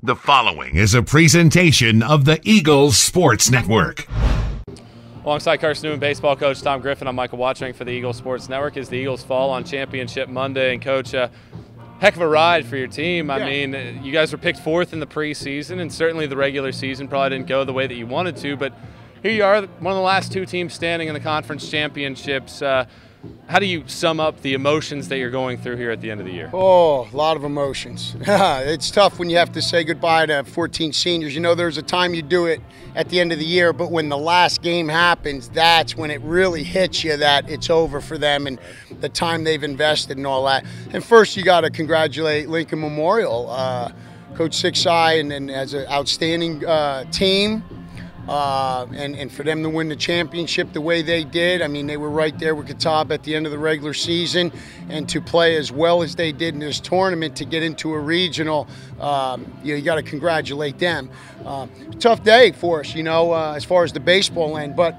The following is a presentation of the Eagles Sports Network. Alongside Carson-Newman baseball coach Tom Griffin, I'm Michael Watching for the Eagles Sports Network as the Eagles fall on Championship Monday. And Coach, heck of a ride for your team. I mean, you guys were picked fourth in the preseason, and certainly the regular season probably didn't go the way that you wanted to. But here you are, one of the last two teams standing in the conference championships. How do you sum up the emotions that you're going through here at the end of the year? Oh, a lot of emotions. It's tough when you have to say goodbye to 14 seniors. You know, there's a time you do it at the end of the year, but when the last game happens, that's when it really hits you that it's over for them and the time they've invested and all that. And first, you got to congratulate Lincoln Memorial, Coach Six-Eye, and as an outstanding team. And for them to win the championship the way they did, I mean, they were right there with Catawba at the end of the regular season, and to play as well as they did in this tournament to get into a regional, you got to congratulate them. Tough day for us, as far as the baseball end, but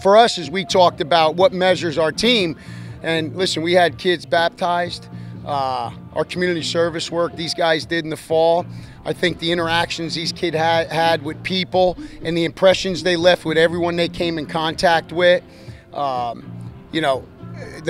for us, as we talked about what measures our team, and listen, we had kids baptized, our community service work these guys did in the fall. I think the interactions these kids had with people and the impressions they left with everyone they came in contact with, the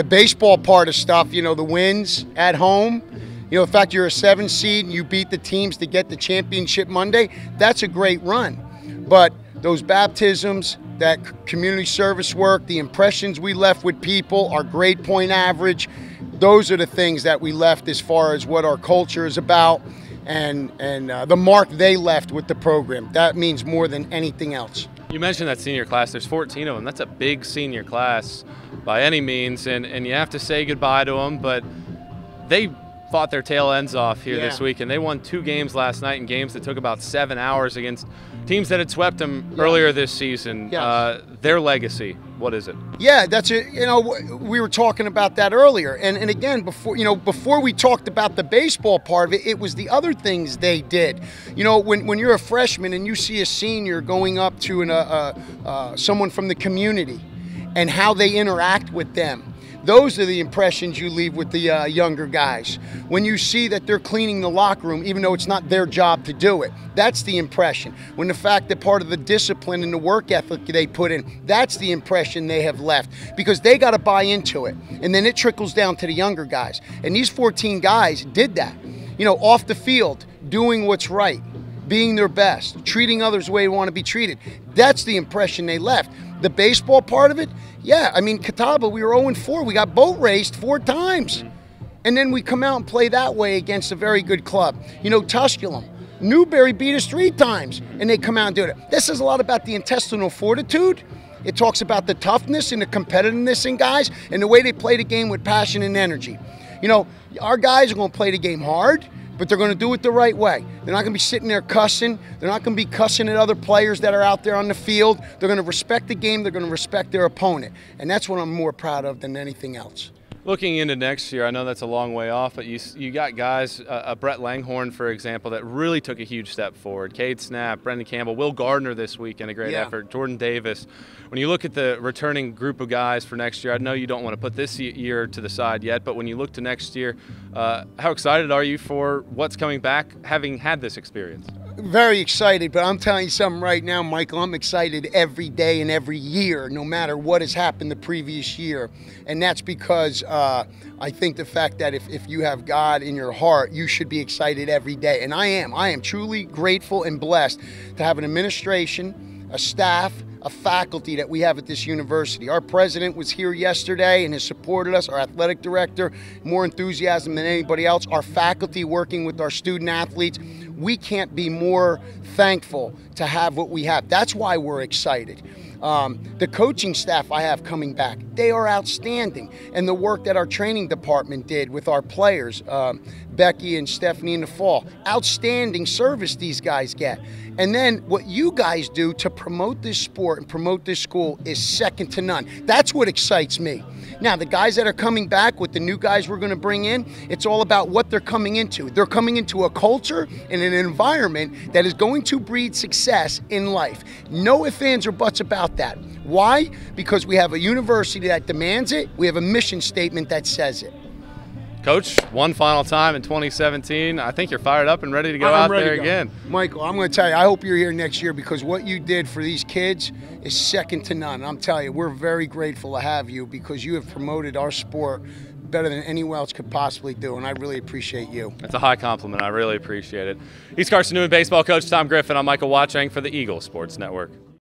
baseball part of stuff, the wins at home, the fact you're a 7 seed and you beat the teams to get the championship Monday, that's a great run. But those baptisms, that community service work, the impressions we left with people, our grade point average, those are the things that we left as far as what our culture is about. And the mark they left with the program. That means more than anything else. You mentioned that senior class. There's 14 of them. That's a big senior class by any means, and you have to say goodbye to them, but they fought their tail ends off here this week, and they won 2 games last night in games that took about 7 hours against teams that had swept them earlier this season. Their legacy, what is it? Yeah, that's it. We were talking about that earlier, and again, before we talked about the baseball part of it, it was the other things they did. When you're a freshman and you see a senior going up to someone from the community and how they interact with them, those are the impressions you leave with the younger guys. When you see that they're cleaning the locker room, even though it's not their job to do it, that's the impression. When the fact that part of the discipline and the work ethic they put in, that's the impression they have left, because they got to buy into it. And then it trickles down to the younger guys. And these 14 guys did that. Off the field, doing what's right, being their best, treating others the way they want to be treated. That's the impression they left. The baseball part of it, Catawba, we were 0-4. We got boat raced 4 times. And then we come out and play that way against a very good club. Tusculum, Newberry beat us 3 times, and they come out and do it. This says a lot about the intestinal fortitude. It talks about the toughness and the competitiveness in guys and the way they play the game with passion and energy. Our guys are going to play the game hard, but they're going to do it the right way. They're not going to be sitting there cussing. They're not going to be cussing at other players that are out there on the field. They're going to respect the game. They're going to respect their opponent. And that's what I'm more proud of than anything else. Looking into next year, I know that's a long way off, but you got guys, Brett Langhorne, for example, that really took a huge step forward. Cade Snap, Brendan Campbell, Will Gardner this week in a great effort, Jordan Davis. When you look at the returning group of guys for next year, I know you don't want to put this year to the side yet, but when you look to next year, how excited are you for what's coming back, having had this experience? Very excited, but I'm telling you something right now, Michael, I'm excited every day and every year, no matter what has happened the previous year. And that's because I think the fact that if you have God in your heart, you should be excited every day. And I am truly grateful and blessed to have an administration, a staff, a faculty that we have at this university. Our president was here yesterday and has supported us, our athletic director, more enthusiasm than anybody else, our faculty working with our student athletes. We can't be more thankful to have what we have. That's why we're excited. The coaching staff I have coming back, they are outstanding. And the work that our training department did with our players, Becky and Stephanie in the fall, outstanding service these guys get. And then what you guys do to promote this sport and promote this school is second to none. That's what excites me. Now, the guys that are coming back with the new guys we're going to bring in, it's all about what they're coming into. They're coming into a culture and an environment that is going to breed success in life. No ifs, ands, or buts about that. Why? Because we have a university that demands it. We have a mission statement that says it. Coach, one final time in 2017. I think you're fired up and ready to go out there again. Michael, I'm going to tell you, I hope you're here next year because what you did for these kids is second to none. I'm telling you, we're very grateful to have you because you have promoted our sport better than anyone else could possibly do, and I really appreciate you. It's a high compliment. I really appreciate it. He's Carson-Newman baseball coach Tom Griffin. I'm Michael Watching for the Eagle Sports Network.